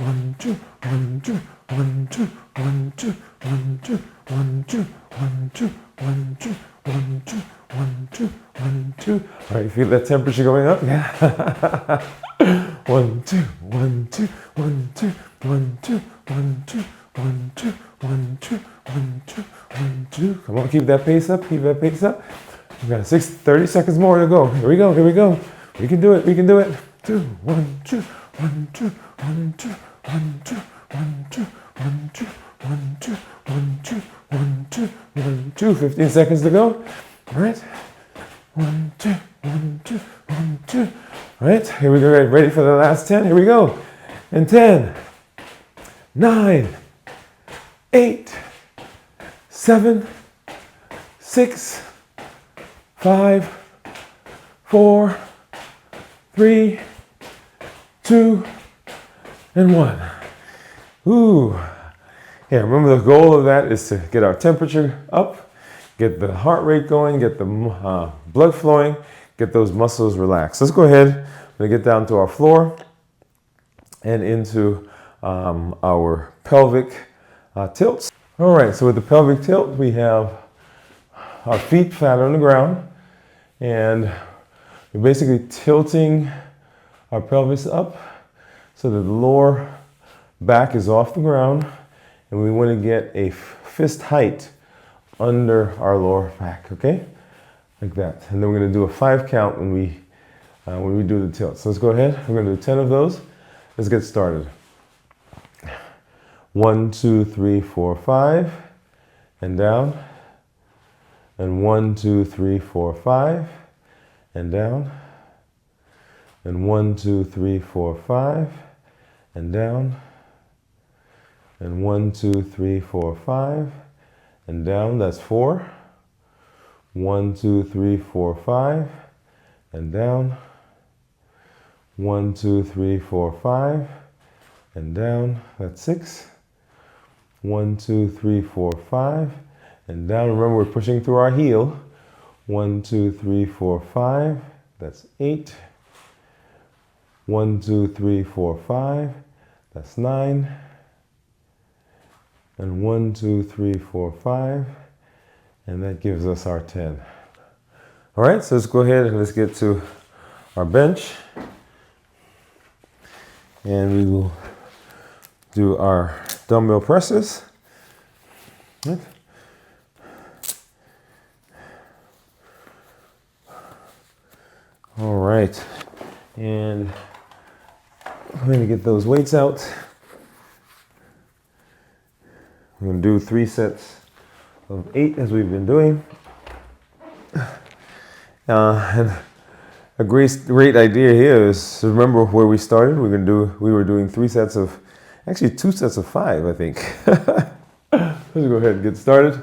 1, 2, 1, 2, 1, 2, 1, 2, 1, 2, 1, 2, 1, 2, 1, 2, 1, 2, 1, 2, 1, 2. All right, you feel that temperature going up? Yeah. 1, 2, 1, 2, 1, 2, 1, 2, 1, 2, 1, 2, 1, 2, 1, 2, 1, 2. Come on, keep that pace up. Keep that pace up. We got 30 seconds more to go. Here we go. Here we go. We can do it. We can do it. 2, 1, 2, 1, 2, 1, 2, 1, 2, 1, 2, 1, 2, 1, 2, 1, 2, 1, 2, 1, 2. 15 seconds to go. All right. 1, 2, 1, 2, 1, 2. All right. Here we go. Ready for the last 10. Here we go. And 10, 9, 8, 7, 6, 5, 4, 3, 2, and 1. Ooh. Yeah, remember the goal of that is to get our temperature up, get the heart rate going, get the blood flowing, get those muscles relaxed. Let's go ahead. We're going to get down to our floor and into our pelvic tilts. All right, so with the pelvic tilt, we have our feet flat on the ground, and we're basically tilting our pelvis up so that the lower back is off the ground, and we want to get a fist height under our lower back, okay? Like that. And then we're going to do a 5 count when we do the tilt. So let's go ahead. We're going to do 10 of those. Let's get started. 1, 2, 3, 4, 5, and down. And 1, 2, 3, 4, 5, and down. And 1, 2, 3, 4, 5, and down. And 1, 2, 3, 4, 5, and down. That's 4. 1, 2, 3, 4, 5, and down. 1, 2, 3, 4, 5, and down. That's 6. 1, 2, 3, 4, 5, and down. Remember, we're pushing through our heel. 1, 2, 3, 4, 5. That's 8. 1, 2, 3, 4, 5. That's 9. And 1, 2, 3, 4, 5. And that gives us our 10. All right, so let's go ahead and let's get to our bench. And we will do our dumbbell presses. Right. All right, and I'm going to get those weights out. We're going to do 3 sets of 8 as we've been doing. And a great idea here is to remember where we started. We were doing 3 sets of, actually 2 sets of 5, I think. Let's go ahead and get started.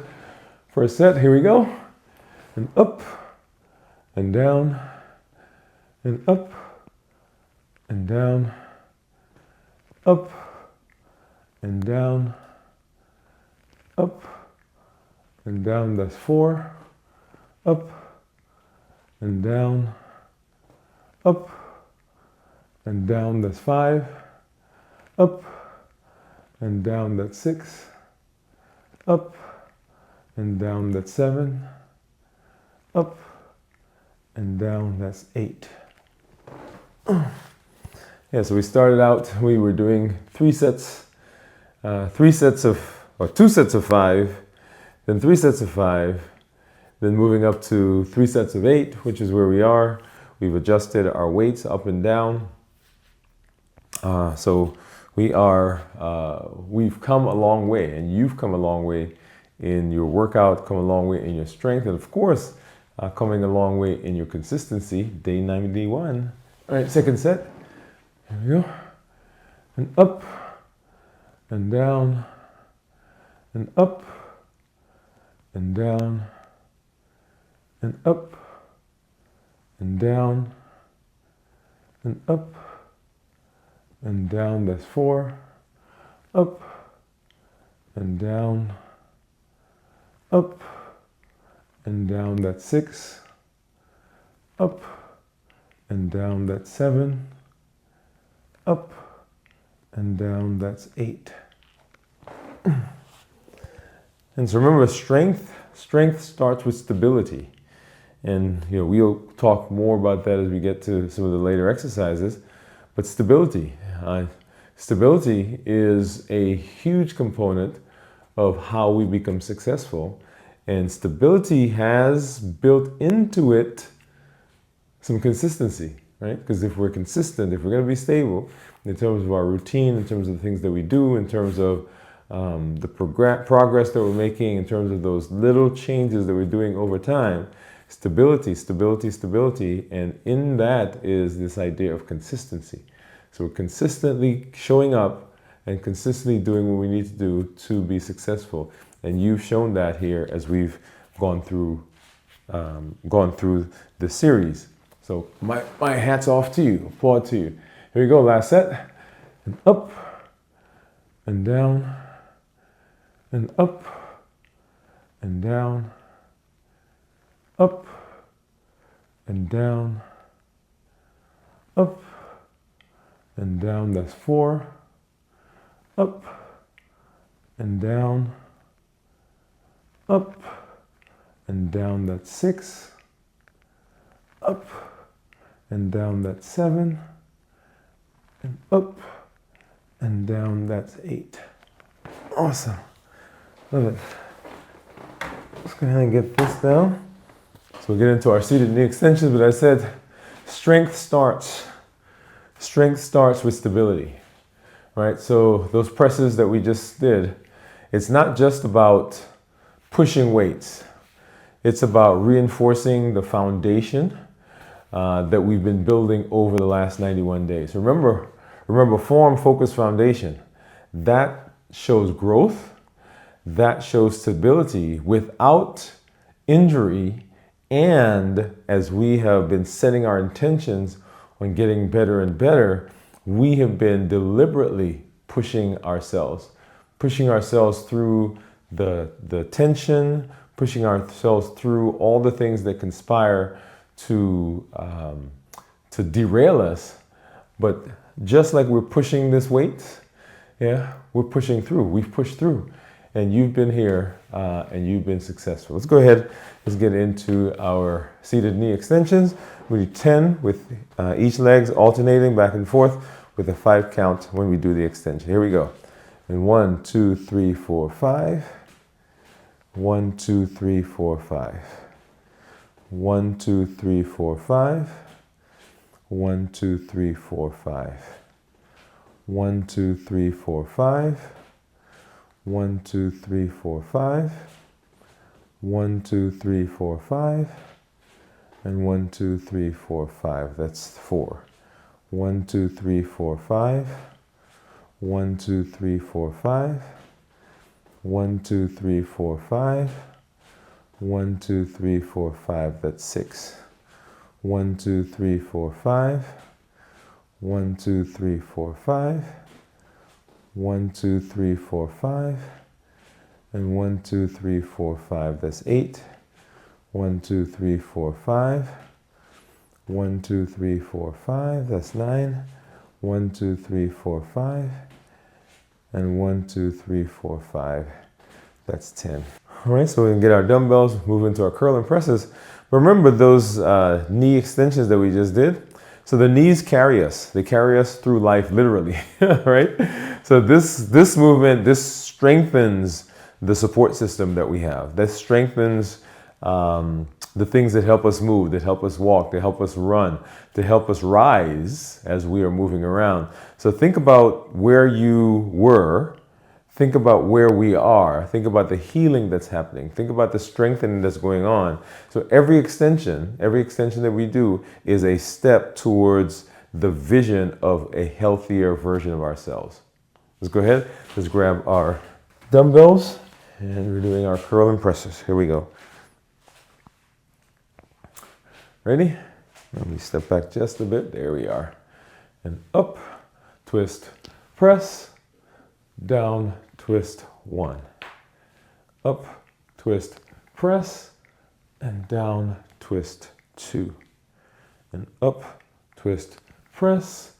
First set, here we go. And up, and down, and up, and down, up, and down, up, and down. That's 4. Up, and down, up, and down. That's 5. Up, and down. That's 6. Up, and down. That's 7. Up, and down. That's 8. Yeah, so we started out, we were doing 2 sets of 5, then 3 sets of 5, then moving up to 3 sets of 8, which is where we are. We've adjusted our weights up and down. So we've come a long way, and you've come a long way in your workout, come a long way in your strength, and of course, coming a long way in your consistency. Day 91. All right, second set. Here we go. And up, and down, and up, and down, and up, and down, and up, and down. That's 4. Up, and down, up, and down. That's 6. Up, and down. That's 7. Up, and down, that's 8. And so remember, strength starts with stability. And we'll talk more about that as we get to some of the later exercises. But stability is a huge component of how we become successful. And stability has built into it some consistency, right? Because if we're consistent, if we're going to be stable in terms of our routine, in terms of the things that we do, in terms of the progress that we're making, in terms of those little changes that we're doing over time, stability, and in that is this idea of consistency. So we're consistently showing up and consistently doing what we need to do to be successful. And you've shown that here as we've gone through the series. So my hat's off to you, applaud to you. Here we go, last set. And up, and down, and up, and down, up, and down, up, and down, that's 4, up, and down, up, and down, that's 6, up, and down, that's 7, and up, and down, that's 8. Awesome. Love it. Let's go ahead and get this down. So we'll get into our seated knee extensions, but I said strength starts with stability, right? So those presses that we just did, it's not just about pushing weights. It's about reinforcing the foundation that we've been building over the last 91 days. Remember, form, focus, foundation. That shows growth. That shows stability without injury. And as we have been setting our intentions on getting better and better, we have been deliberately pushing ourselves through the tension, pushing ourselves through all the things that conspire to derail us. But just like we're pushing this weight, we're pushing through. We've pushed through. And you've been here and you've been successful. Let's go ahead. Let's get into our seated knee extensions. We do 10 with each legs alternating back and forth with a 5 count when we do the extension. Here we go. And 1, 2, 3, 4, 5. 1, 2, 3, 4, 5. 1, 2, 3, 4, 5. 1, 2, 3, 4, 5. 1, 2, 3, 4, 5. 1, 2, 3, 4, 5. 1, 2, 3, 4, 5. And 1, 2, 3, 4, 5. That's 4. 1, 2, 3, 4, 5. 1, 2, 3, 4, 5. 1, 2, 3, 4, 5. 1, 2, 3, 4, 5. That's 6. 1, 2, 3, 4, 5. 1, 2, 3, 4, 5. 1, 2, 3, 4, 5. And 1, 2, 3, 4, 5. That's 8. 1, 2, 3, 4, 5. 1, 2, 3, 4, 5. That's 9. 1, 2, 3, 4, 5. And 1, 2, 3, 4, 5. That's 10. All right, so we can get our dumbbells, move into our curl and presses. Remember those knee extensions that we just did? So the knees carry us. They carry us through life, literally, right? So this movement, this strengthens the support system that we have. That strengthens the things that help us move, that help us walk, that help us run, to help us rise as we are moving around. So think about where you were. Think about where we are. Think about the healing that's happening. Think about the strengthening that's going on. So every extension that we do is a step towards the vision of a healthier version of ourselves. Let's go ahead. Let's grab our dumbbells and we're doing our curl and presses. Here we go. Ready? Let me step back just a bit. There we are. And up, twist, press, down, twist, 1. Up, twist, press, and down, twist, 2. And up, twist, press,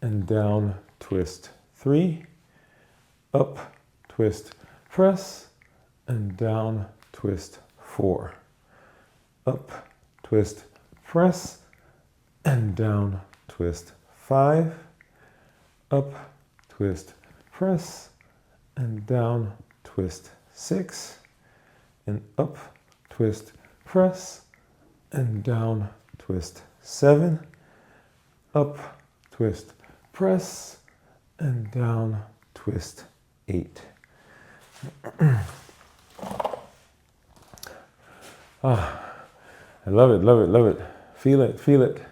and down, twist, 3, up, twist, press, and down, twist, 4, up, twist, press, and down, twist, 5, up, twist, press, and down, twist, 6, and up, twist, press, and down, twist, 7, up, twist, press, and down, twist, 8. I love it, love it, love it. Feel it, feel it.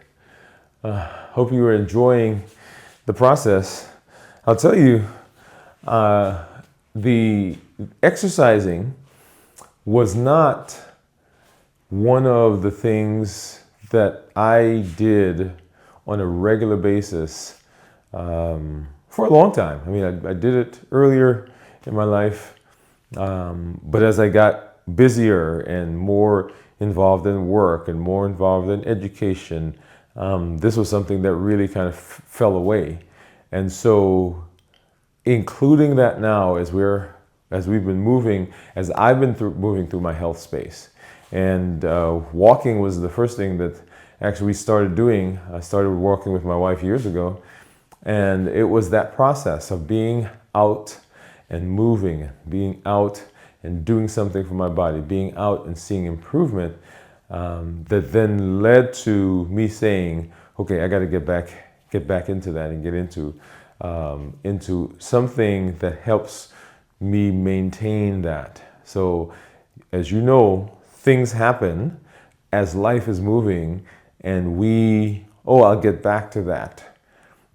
Hope you are enjoying the process. I'll tell you, the exercising was not one of the things that I did on a regular basis for a long time. I mean, I did it earlier in my life, but as I got busier and more involved in work and more involved in education, this was something that really kind of fell away. And so including that now as we've been moving, as I've been moving through my health space, and walking was the first thing that actually we started doing. I started walking with my wife years ago, and it was that process of being out and moving, being out and doing something for my body, being out and seeing improvement, that then led to me saying, okay, I got to get back into that and get into something that helps me maintain that. So as you know, things happen as life is moving, and I'll get back to that.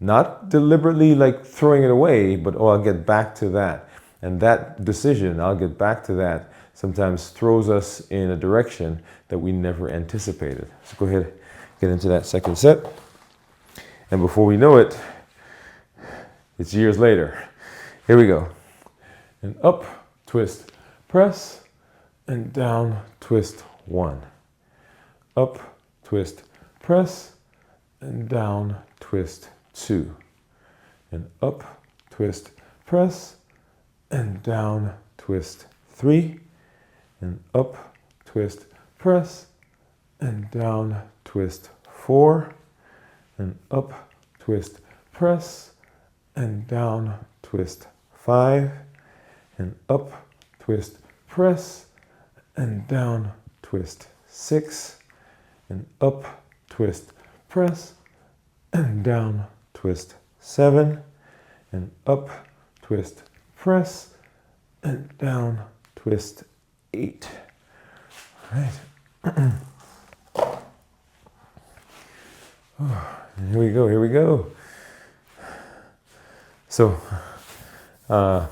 Not deliberately like throwing it away, but I'll get back to that. And that decision, I'll get back to that, sometimes throws us in a direction that we never anticipated. So go ahead, get into that second set. And before we know it, it's years later. Here we go. And up, twist, press, and down, twist, 1. Up, twist, press, and down, twist, 2. And up, twist, press, and down, twist, 3. And up, twist, press, and down, twist, 4. And up, twist, press, and down, twist, 5. And up, twist, press, and down, twist, 6. And up, twist, press, and down, twist, 7. And up, twist, press, and down, twist, 8. All right. Here we go, here we go. So, I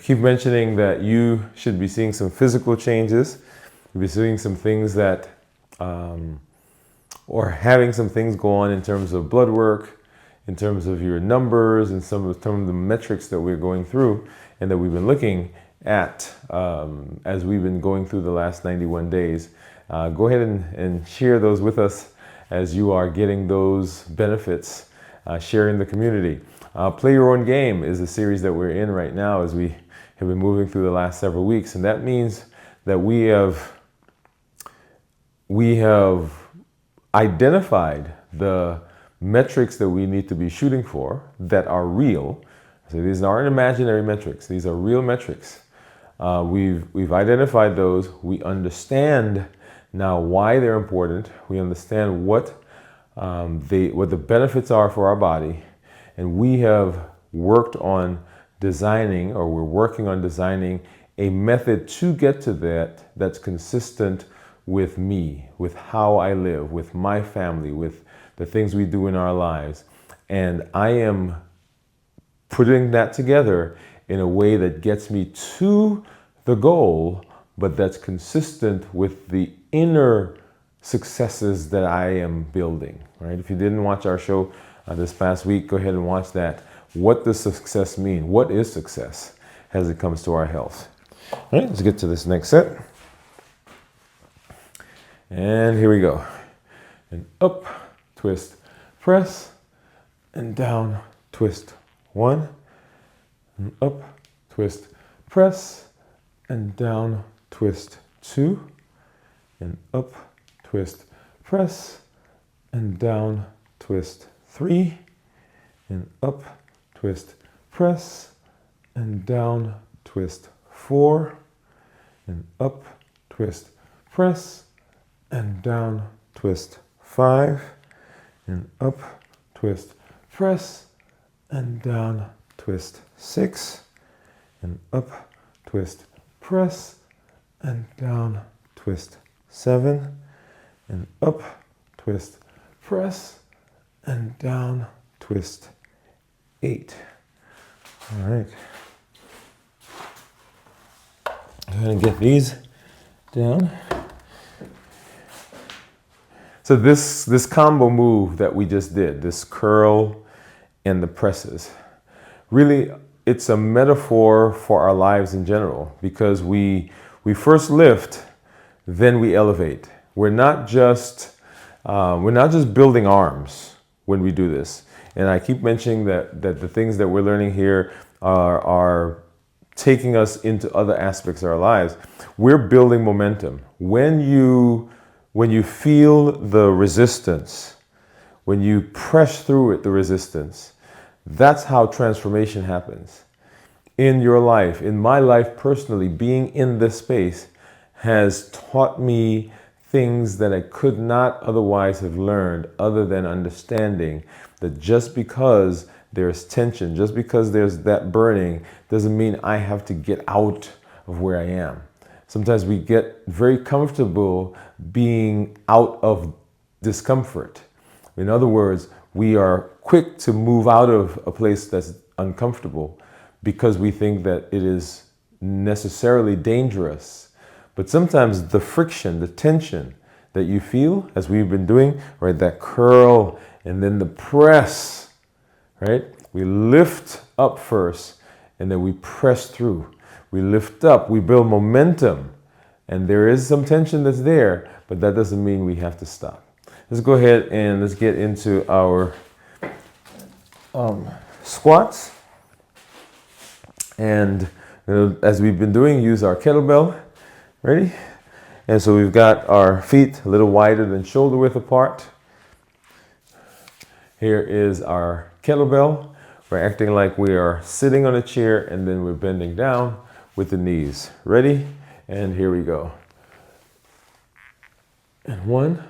keep mentioning that you should be seeing some physical changes. You'll be seeing some things that, or having some things go on in terms of blood work, in terms of your numbers, and some of the metrics that we're going through and that we've been looking at as we've been going through the last 91 days. Go ahead and share those with us as you are getting those benefits, sharing the community. Play Your Own Game is a series that we're in right now as we have been moving through the last several weeks. And that means that we have identified the metrics that we need to be shooting for that are real. So these aren't imaginary metrics. These are real metrics. We've identified those. We understand now why they're important. We understand what the benefits are for our body. And we have worked on designing, or we're working on designing, a method to get to that that's consistent with me, with how I live, with my family, with the things we do in our lives. And I am putting that together in a way that gets me to the goal, but that's consistent with the inner successes that I am building, right? If you didn't watch our show this past week, go ahead and watch that. What does success mean? What is success as it comes to our health? All right, let's get to this next set. And here we go. And up, twist, press, and down, twist, 1, and up, twist, press, and down, twist, 2, and up, twist, press, and down, twist, 3, and up, twist, press, and down, twist, 4, and up, twist, press, and down, twist, 5, and up, twist, press, and down, twist, 6, and up, twist, press, and down, twist, 7, and up, twist, press, and down, twist, 8. All right. Go ahead and get these down. So this combo move that we just did, this curl and the presses, really it's a metaphor for our lives in general, because we first lift, then we elevate. We're not just building arms when we do this. And I keep mentioning that the things that we're learning here are taking us into other aspects of our lives. We're building momentum. When you feel the resistance, when you press through it, the resistance, that's how transformation happens. In your life, in my life personally, being in this space has taught me things that I could not otherwise have learned, other than understanding that just because there's tension, just because there's that burning, doesn't mean I have to get out of where I am. Sometimes we get very comfortable being out of discomfort. In other words, we are quick to move out of a place that's uncomfortable because we think that it is necessarily dangerous. But sometimes the friction, the tension that you feel, as we've been doing, right, that curl and then the press, right? We lift up first and then we press through. We lift up, we build momentum, and there is some tension that's there, but that doesn't mean we have to stop. Let's go ahead and let's get into our squats. And as we've been doing, use our kettlebell. Ready? And so we've got our feet a little wider than shoulder width apart. Here is our kettlebell. We're acting like we are sitting on a chair, and then we're bending down with the knees. Ready? And here we go. And 1,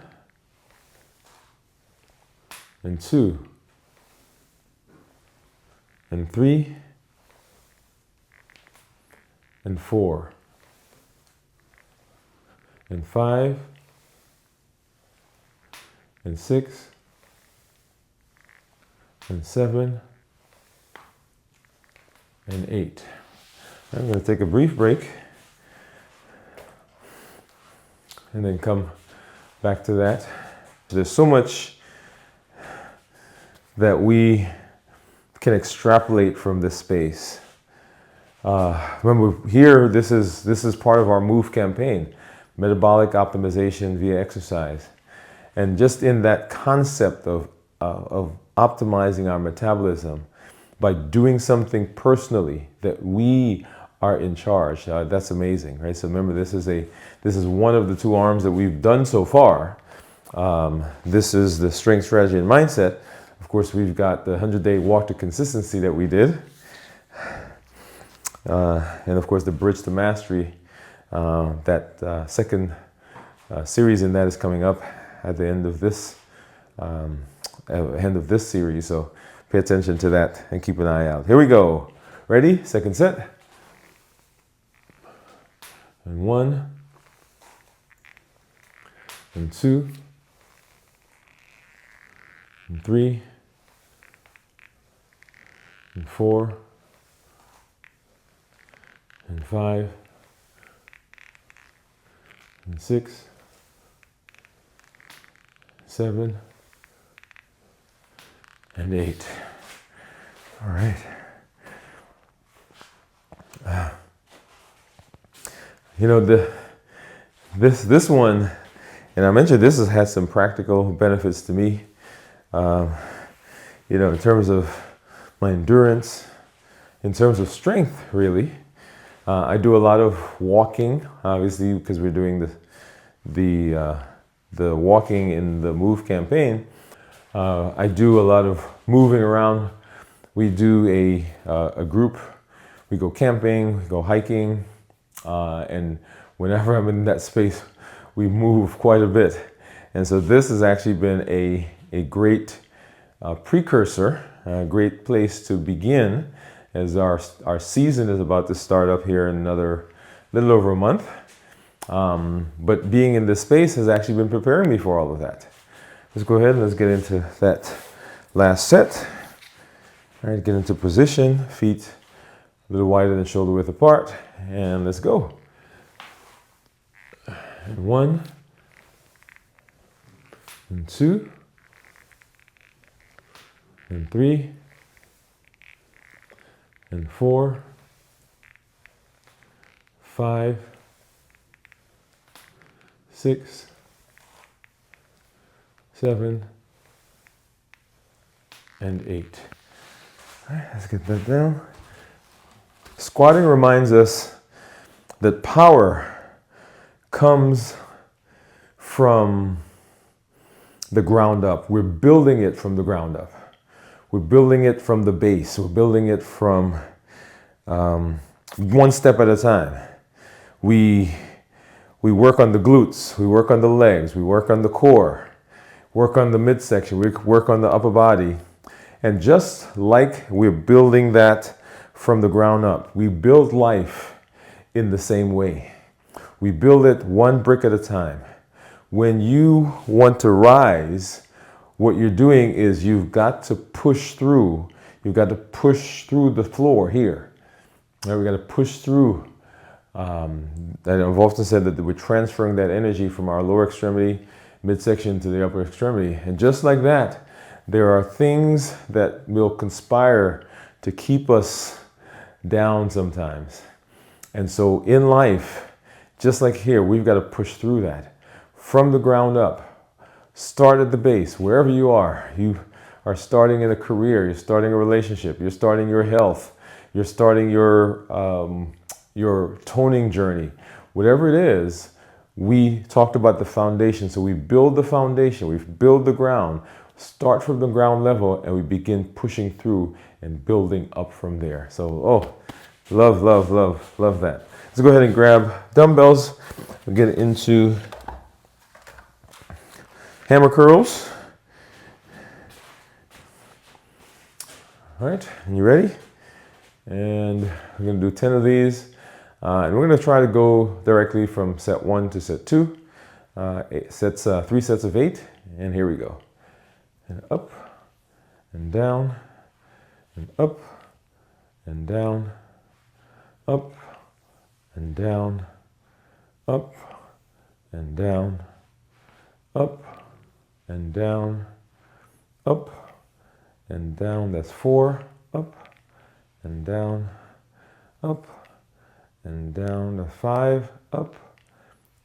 and 2, and 3, and 4, and 5, and 6, and 7, and 8. I'm going to take a brief break and then come back to that. There's so much that we can extrapolate from this space. Remember, here, this is part of our MOVE campaign, metabolic optimization via exercise. And just in that concept of optimizing our metabolism by doing something personally that we are in charge, that's amazing, right? So remember, this is one of the 2 arms that we've done so far. This is the strength, strategy, and mindset. Of course, we've got the 100-day walk to consistency that we did. And of course, the bridge to mastery, that second series in that is coming up at the end of this series. So pay attention to that and keep an eye out. Here we go. Ready? Second set. And 1, and 2, and 3, and 4, and 5, and 6, 7, and 8. All right. This one, and I mentioned this has had some practical benefits to me. In terms of my endurance. In terms of strength, really, I do a lot of walking, obviously, because we're doing the walking in the Move campaign. I do a lot of moving around. We do a group. We go camping, we go hiking, and whenever I'm in that space, we move quite a bit. And so this has actually been a great precursor, a great place to begin, as our season is about to start up here in another little over a month. But being in this space has actually been preparing me for all of that. Let's go ahead and let's get into that last set. All right, get into position, feet a little wider than shoulder width apart, and let's go. And 1, and 2, and 3, and 4, 5, 6, 7, and 8. All right, let's get that down. Squatting reminds us that power comes from the ground up. We're building it from the ground up. We're building it from the base. We're building it from one step at a time. We work on the glutes. We work on the legs. We work on the core. Work on the midsection. We work on the upper body. And just like we're building that from the ground up, we build life in the same way. We build it one brick at a time. When you want to rise, what you're doing is you've got to push through. You've got to push through the floor here. Right, we've got to push through. I've often said that we're transferring that energy from our lower extremity, midsection to the upper extremity. And just like that, there are things that will conspire to keep us down sometimes. And so in life, just like here, we've got to push through that from the ground up. Start at the base, wherever you are. You are starting in a career, you're starting a relationship, you're starting your health, you're starting your toning journey. Whatever it is, we talked about the foundation. So we build the foundation, we build the ground, start from the ground level, and we begin pushing through and building up from there. So, love, love, love, love that. Let's go ahead and grab dumbbells. We'll get into hammer curls. All right, and you ready? And we're going to do 10 of these. And we're going to try to go directly from set 1 to set 2. 3 sets of 8. And here we go. And up, and down, and up, and down, up, and down, up, and down, up, and down, up, and down. That's 4. Up, and down, up, and down. That's 5. Up,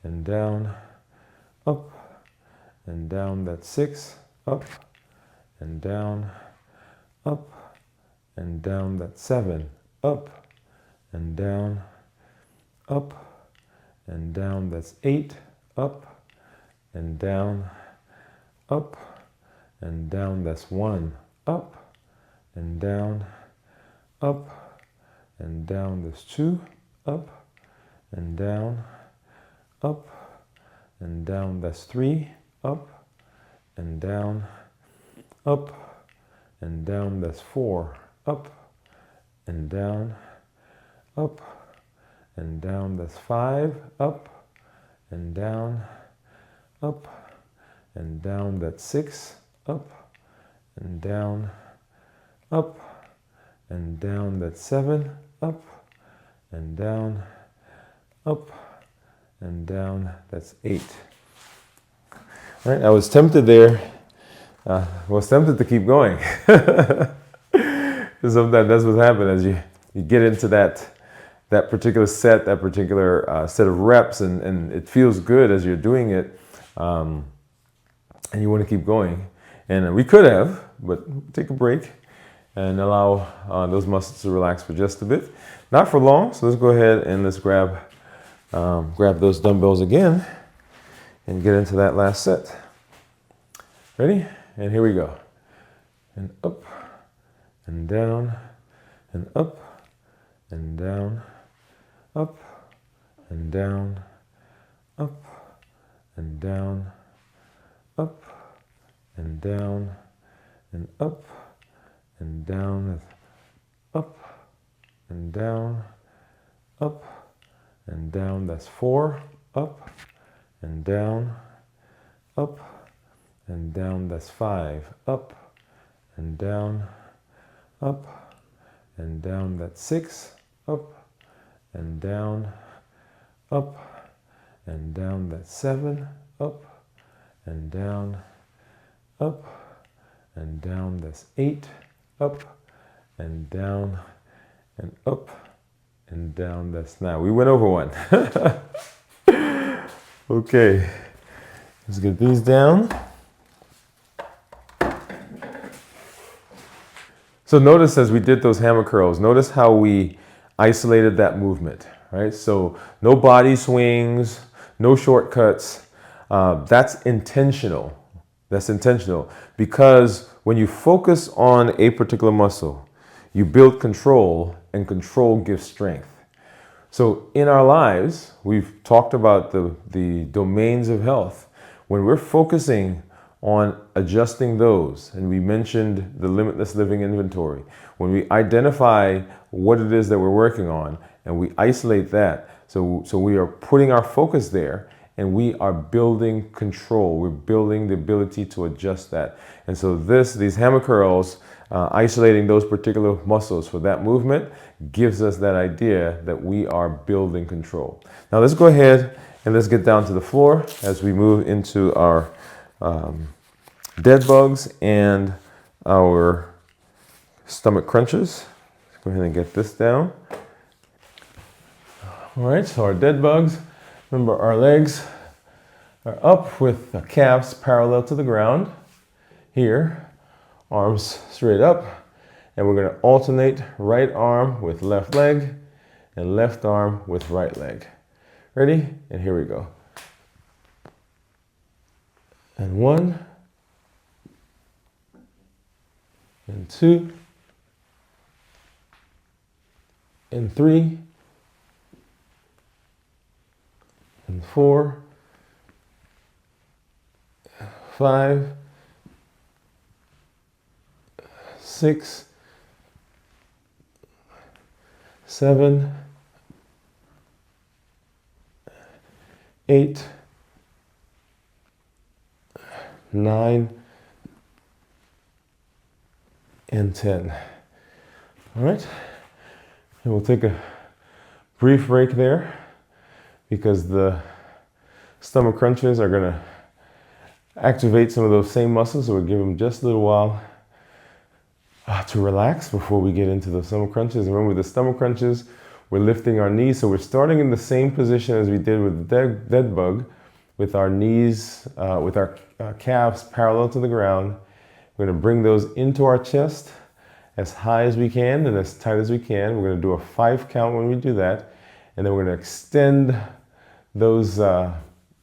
and down, up, and down. That's 6. Up, and down, up, and down. That's 7. Up, and down, up, and down. That's 8. Up, and down, up, and down. That's 1. Up, and down, up, and down. That's 2. Up, and down, up, and down. That's 3. Up, and down, up, and down. That's 4. Up, and down, up, and down. That's 5. Up, and down, up, and down. That's 6. Up, and down, up, and down. That's 7. Up, and down, up, and down. That's 8. All right, I was tempted there. I was tempted to keep going. Sometimes that's what happens as you get into that particular set, that particular set of reps, and it feels good as you're doing it, and you want to keep going. And we could have, but take a break and allow those muscles to relax for just a bit. Not for long, so let's go ahead and let's grab those dumbbells again and get into that last set. Ready? And here we go. And up, and down, and up, and down, up, and down, up, and down, up, and down, and up, and down, up, and down, up, and down. That's 4. Up, and down, up, and down. That's 5. Up, and down, up, and down. That's 6. Up, and down, up, and down. That's 7. Up, and down, up, and down. That's 8. Up, and down, and up, and down. That's 9. We went over one. Okay, let's get these down. So notice as we did those hammer curls, notice how we isolated that movement, right? So no body swings, no shortcuts. That's intentional. That's intentional because when you focus on a particular muscle, you build control, and control gives strength. So in our lives, we've talked about the domains of health. When we're focusing on adjusting those, and we mentioned the limitless living inventory, when we identify what it is that we're working on and we isolate that, so we are putting our focus there and we are building control. We're building the ability to adjust that. And so these hammer curls, isolating those particular muscles for that movement gives us that idea that we are building control. Now let's go ahead and let's get down to the floor as we move into our dead bugs and our stomach crunches. Let's go ahead and get this down. All right, so our dead bugs, remember our legs are up with the calves parallel to the ground. Here, arms straight up, and we're going to alternate right arm with left leg and left arm with right leg. Ready? And here we go. And 1, and 2, and 3, and 4, 5, 6, 7, 8, 9, and 10. All right, and we'll take a brief break there because the stomach crunches are going to activate some of those same muscles, so we'll give them just a little while to relax before we get into the stomach crunches. And remember, the stomach crunches, we're lifting our knees, so we're starting in the same position as we did with the dead bug, with our knees, with our calves parallel to the ground. We're going to bring those into our chest as high as we can and as tight as we can. We're going to do a 5 count when we do that, and then we're going to extend those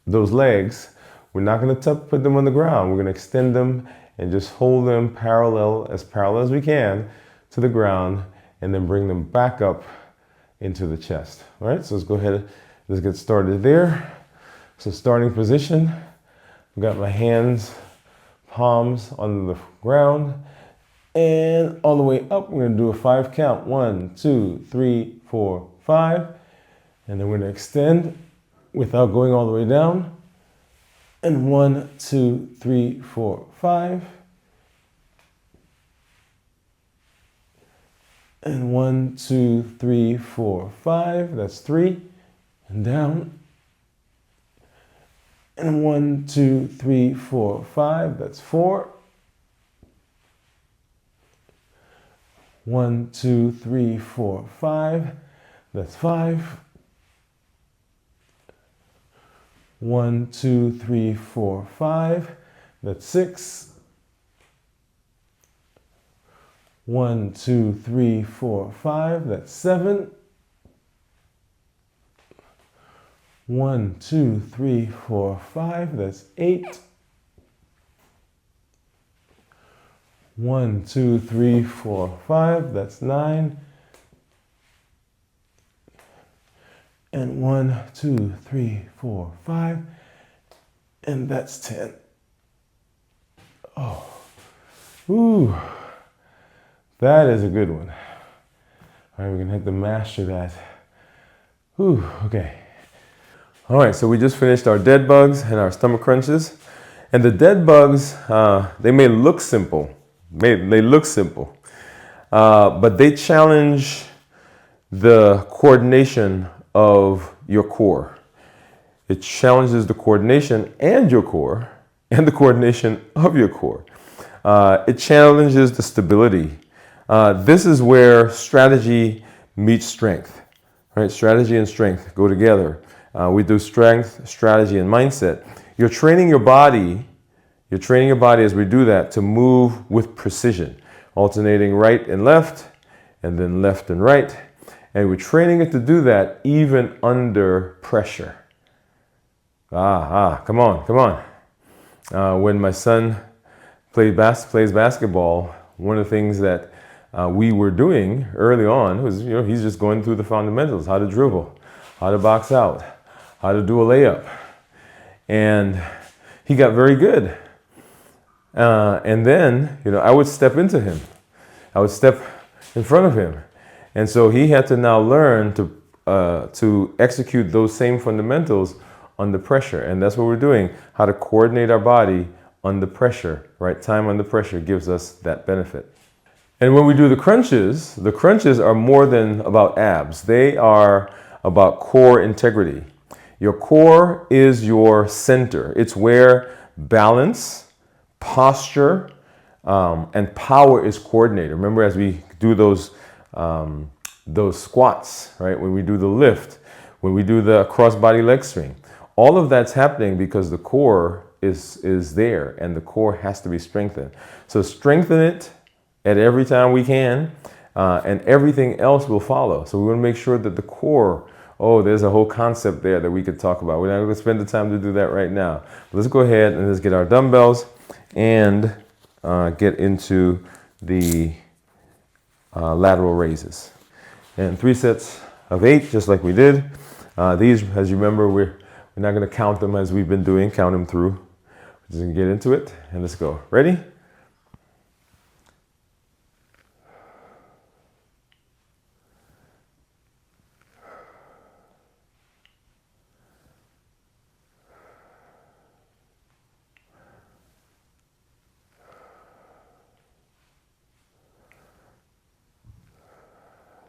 legs. We're not going to put them on the ground. We're going to extend them and just hold them parallel as we can to the ground, and then bring them back up into the chest. All right, so let's go ahead, let's get started there. So starting position, I've got my hands, palms on the ground, and all the way up, we're gonna do a 5 count. 1, 2, 3, 4, 5. And then we're gonna extend without going all the way down. And 1, 2, 3, 4, 5. And 1, 2, 3, 4, 5. That's 3. And down. And 1, 2, 3, 4, 5. That's 4. 1, 2, 3, 4, 5. That's 5. 1, 2, 3, 4, 5. That's 6. 1, 2, 3, 4, 5. That's 7. 1, 2, 3, 4, 5. That's 8. 1, 2, 3, 4, 5. That's 9. And 1, 2, 3, 4, 5. And that's 10. Oh. Ooh. That is a good one. All right, we're gonna have to master that. Ooh, okay. All right, so we just finished our dead bugs and our stomach crunches. And the dead bugs, they may look simple. They look simple, but they challenge the coordination of your core. It challenges the coordination and your core and the coordination of your core. It challenges the stability. This is where strategy meets strength, right? Strategy and strength go together. We do strength, strategy, and mindset. You're training your body as we do that to move with precision, alternating right and then left and right. And we're training it to do that even under pressure. Come on. When my son plays basketball, one of the things that we were doing early on was, he's just going through the fundamentals, how to dribble, how to box out, how to do a layup. And he got very good. And then, I would step into him. I would step in front of him. And so he had to now learn to execute those same fundamentals under pressure. And that's what we're doing, how to coordinate our body under pressure, right? Time under pressure gives us that benefit. And when we do the crunches are more than about abs. They are about core integrity. Your core is your center. It's where balance, posture, and power is coordinated. Remember, as we do those squats, right? When we do the lift, when we do the cross-body leg swing, all of that's happening because the core is there, and the core has to be strengthened. So strengthen it at every time we can, and everything else will follow. So we want to make sure that the core, there's a whole concept there that we could talk about. We're not going to spend the time to do that right now. Let's go ahead and let's get our dumbbells and get into the lateral raises. And 3 sets of 8, just like we did. These, as you remember, we're not going to count them as we've been doing, count them through. We're just going to get into it, and let's go. Ready?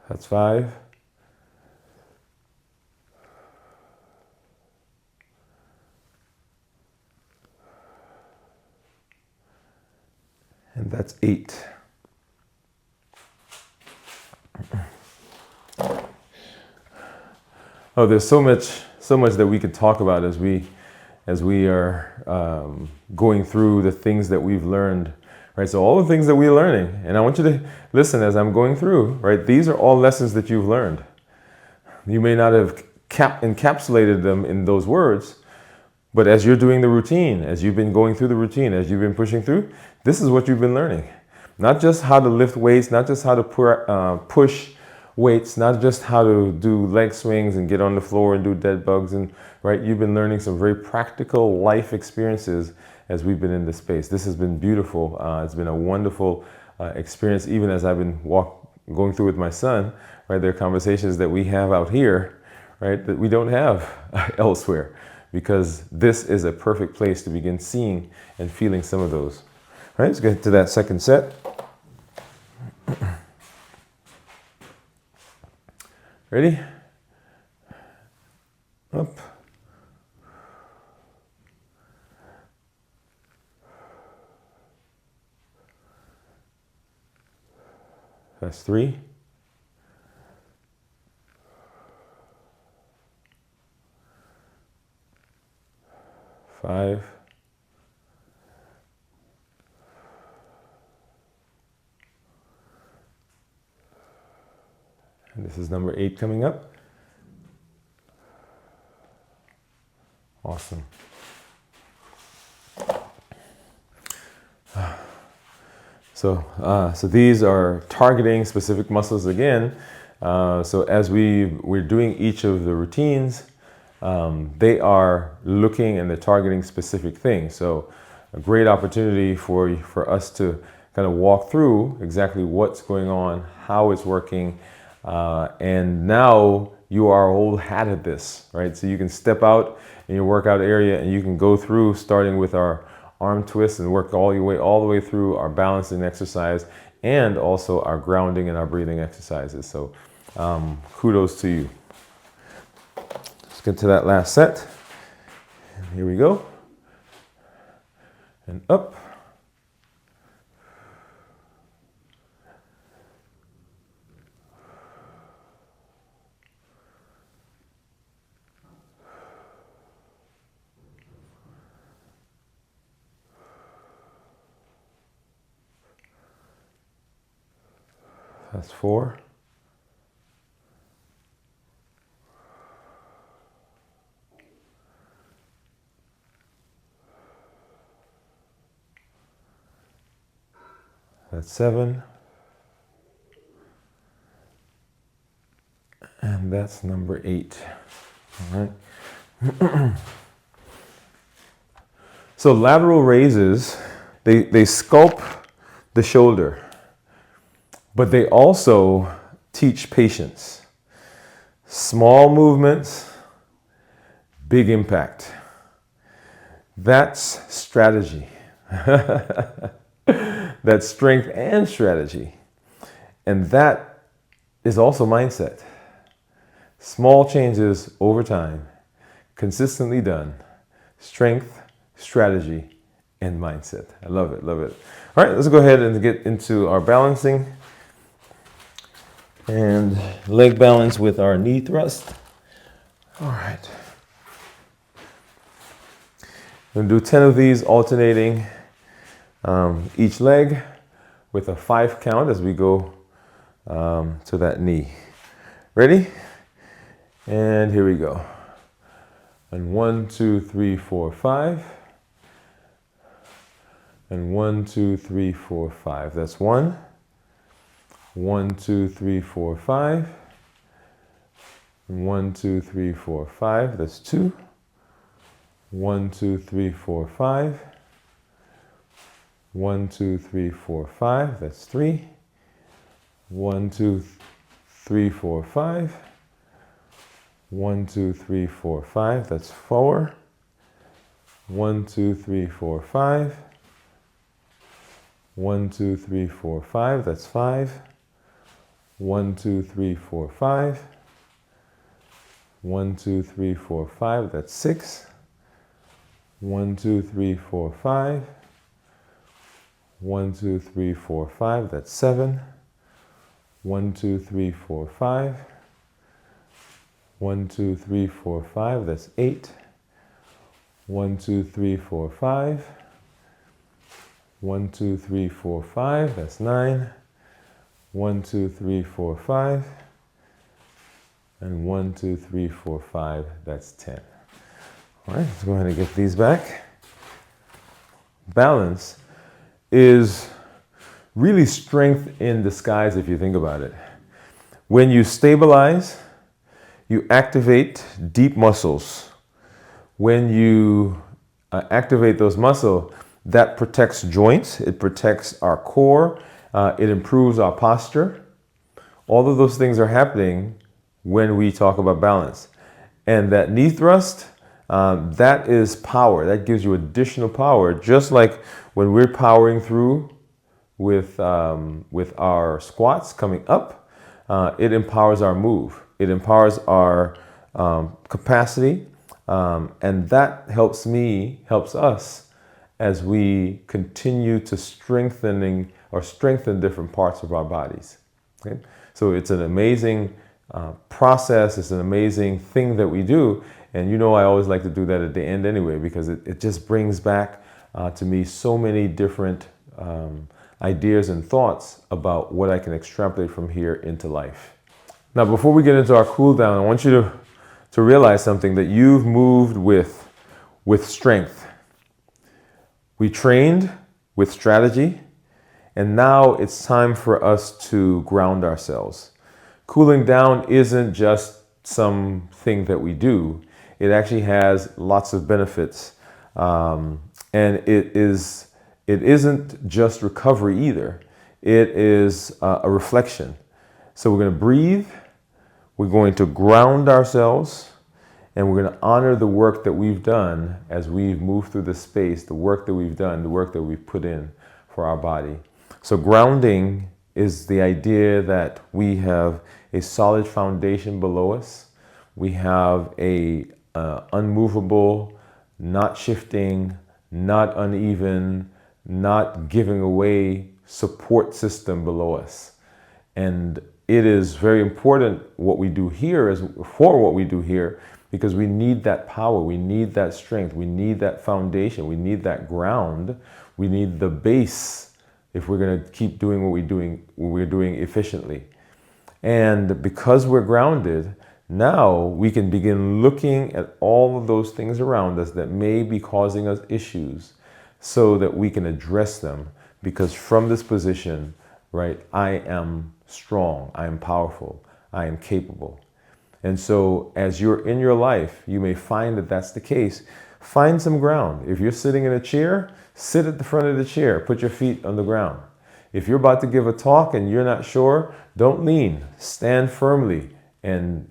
That's 5. And that's 8. Oh, there's so much that we could talk about as we are going through the things that we've learned, right? So all the things that we're learning, and I want you to listen as I'm going through, right? These are all lessons that you've learned. You may not have encapsulated them in those words, but as you're doing the routine, as you've been going through the routine, as you've been pushing through, this is what you've been learning. Not just how to lift weights, not just how to push weights, not just how to do leg swings and get on the floor and do dead bugs, and right, you've been learning some very practical life experiences as we've been in this space. This has been beautiful. It's been a wonderful experience, even as I've been going through with my son, right? There are conversations that we have out here, right, that we don't have elsewhere, because this is a perfect place to begin seeing and feeling some of those. All right, let's get to that second set. Ready? Up. That's 3. 5. This is number 8 coming up. Awesome. So these are targeting specific muscles again. So as we're doing each of the routines, they are looking and they're targeting specific things. So a great opportunity for us to kind of walk through exactly what's going on, how it's working, and now you are old hat at this, right? So you can step out in your workout area and you can go through starting with our arm twists and work all the way through our balancing exercise and also our grounding and our breathing exercises. So kudos to you. Let's get to that last set. And here we go. And up. That's 4. That's 7. And that's number 8. All right. So lateral raises, they sculpt the shoulder, but they also teach patience. Small movements, big impact. That's strategy. That's strength and strategy. And that is also mindset. Small changes over time, consistently done. Strength, strategy, and mindset. I love it, love it. All right, let's go ahead and get into our balancing. And leg balance with our knee thrust. All right. We're going to do 10 of these alternating each leg with a 5 count as we go to that knee. Ready? And here we go. And 1, 2, 3, 4, 5. And 1, 2, 3, 4, 5. That's 1. 1, 2, 3, 4, 5. 1, 2, 3, 4, 5. That's 2. 1, 2, 3, 4, 5. 1, 2, 3, 4, 5. That's 3. 1, 2, 3, 4, 5. 1, 2, 3, 4, 5. That's 4. 1, 2, 3, 4, 5. 1, 2, 3, 4, 5. That's 5. 1, 2, 3, 4, 5. 1, 2, 3, 4, 5. That's 6. 1, 2, 3, 4, 5. 1, 2, 3, 4, 5. That's 7. 1, 2, 3, 4, 5. 1, 2, 3, 4, 5. That's 8. 1, 2, 3, 4, 5. 1, 2, 3, 4, 5. That's 9. 1, 2, 3, 4, 5. And 1, 2, 3, 4, 5. That's 10. All right, let's go ahead and get these back. Balance is really strength in disguise if you think about it. When you stabilize, you activate deep muscles. When you activate those muscles, that protects joints, it protects our core, it improves our posture. All of those things are happening when we talk about balance. And that knee thrust, that is power. That gives you additional power, just like when we're powering through with our squats coming up, it empowers our move. It empowers our capacity, and that helps us as we continue to strengthen different parts of our bodies. Okay? So it's an amazing process. It's an amazing thing that we do. And you know I always like to do that at the end anyway, because it just brings back to me so many different ideas and thoughts about what I can extrapolate from here into life. Now, before we get into our cool down, I want you to realize something, that you've moved with strength. We trained with strategy, and now it's time for us to ground ourselves. Cooling down isn't just something that we do. It actually has lots of benefits. And it isn't just recovery either. It is a reflection. So we're going to breathe, we're going to ground ourselves, and we're going to honor the work that we've done as we've moved through the space, the work that we've done, the work that we've put in for our body. So grounding is the idea that we have a solid foundation below us. We have a unmovable, not shifting, not uneven, not giving away support system below us. And it is very important what we do here because we need that power, we need that strength, we need that foundation, we need that ground, we need the base if we're going to keep doing what we're doing efficiently. And because we're grounded, now we can begin looking at all of those things around us that may be causing us issues so that we can address them. Because from this position, right, I am strong, I am powerful, I am capable. And so as you're in your life, you may find that that's the case. Find some ground. If you're sitting in a chair, sit at the front of the chair, put your feet on the ground. If you're about to give a talk and you're not sure, don't lean, stand firmly and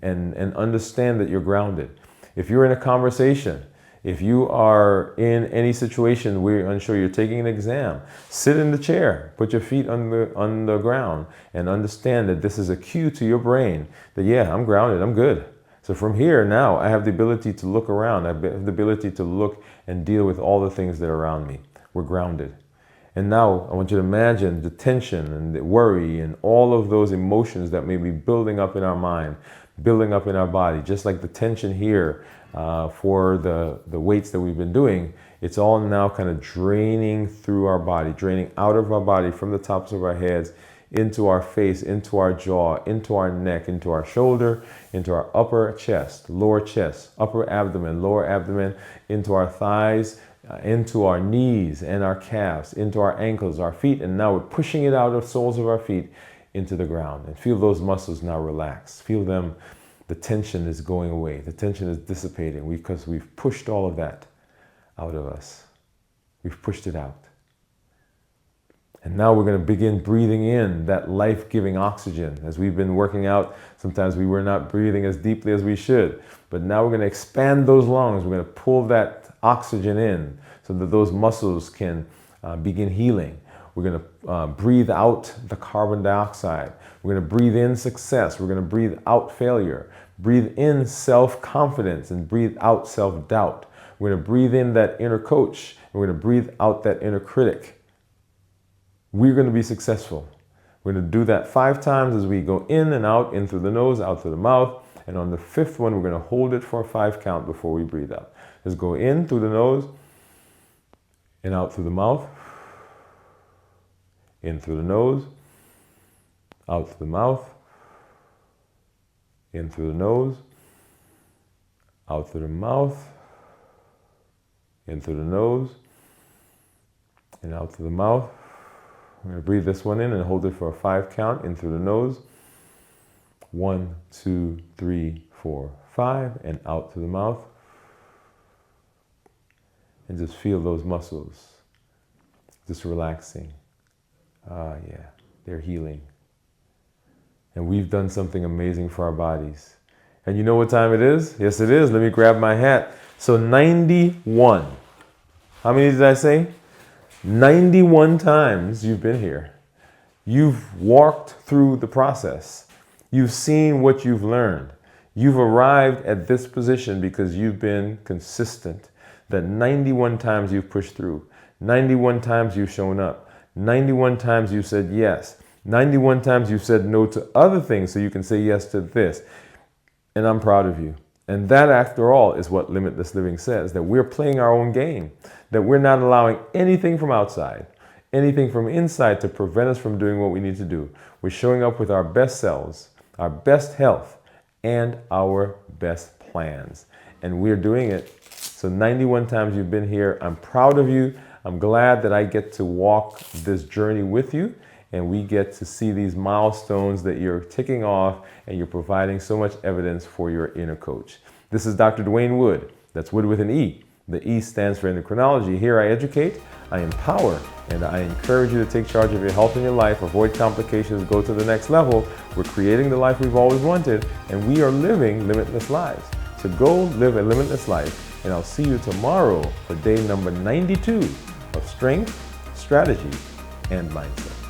understand that you're grounded. If you're in a conversation, if you are in any situation where you're unsure, you're taking an exam, sit in the chair, put your feet on the ground, and understand that this is a cue to your brain that, yeah, I'm grounded, I'm good. So from here now, I have the ability to look around, I have the ability to look and deal with all the things that are around me. We're grounded. And now I want you to imagine the tension and the worry and all of those emotions that may be building up in our mind, building up in our body, just like the tension here for the weights that we've been doing. It's all now kind of draining through our body, draining out of our body from the tops of our heads into our face, into our jaw, into our neck, into our shoulder, into our upper chest, upper abdomen, lower abdomen, into our thighs, into our knees and our calves, into our ankles, our feet, and now we're pushing it out of the soles of our feet into the ground. And feel those muscles now relax. Feel them, the tension is going away. The tension is dissipating because we've pushed all of that out of us. We've pushed it out. And now we're going to begin breathing in that life-giving oxygen. As we've been working out, sometimes we were not breathing as deeply as we should. But now we're going to expand those lungs. We're going to pull that oxygen in so that those muscles can begin healing. We're going to breathe out the carbon dioxide. We're going to breathe in success. We're going to breathe out failure. Breathe in self-confidence and breathe out self-doubt. We're going to breathe in that inner coach. And we're going to breathe out that inner critic. We're going to be successful. We're going to do that 5 times as we go in and out, in through the nose, out through the mouth. And on the 5th one, we're going to hold it for a 5 count before we breathe out. Let's go in through the nose and out through the mouth. In through the nose, out through the mouth. In through the nose, out through the mouth. In through the nose and out through the mouth. I'm going to breathe this one in and hold it for a 5 count, in through the nose. 1, 2, 3, 4, 5, and out through the mouth. And just feel those muscles just relaxing. Ah, yeah, they're healing. And we've done something amazing for our bodies. And you know what time it is? Yes, it is. Let me grab my hat. So 91. How many did I say? 91 times you've been here. You've walked through the process. You've seen what you've learned. You've arrived at this position because you've been consistent. That 91 times you've pushed through. 91 times you've shown up. 91 times you said yes. 91 times you've said no to other things so you can say yes to this. And I'm proud of you. And that, after all, is what Limitless Living says, that we're playing our own game, that we're not allowing anything from outside, anything from inside to prevent us from doing what we need to do. We're showing up with our best selves, our best health, and our best plans. And we're doing it. So 91 times you've been here. I'm proud of you. I'm glad that I get to walk this journey with you, and we get to see these milestones that you're ticking off, and you're providing so much evidence for your inner coach. This is Dr. Dwain Woode. That's Woode with an E. The E stands for endocrinology. Here I educate, I empower, and I encourage you to take charge of your health and your life, avoid complications, go to the next level. We're creating the life we've always wanted, and we are living limitless lives. So go live a limitless life, and I'll see you tomorrow for day number 92 of Strength, Strategy, and Mindset.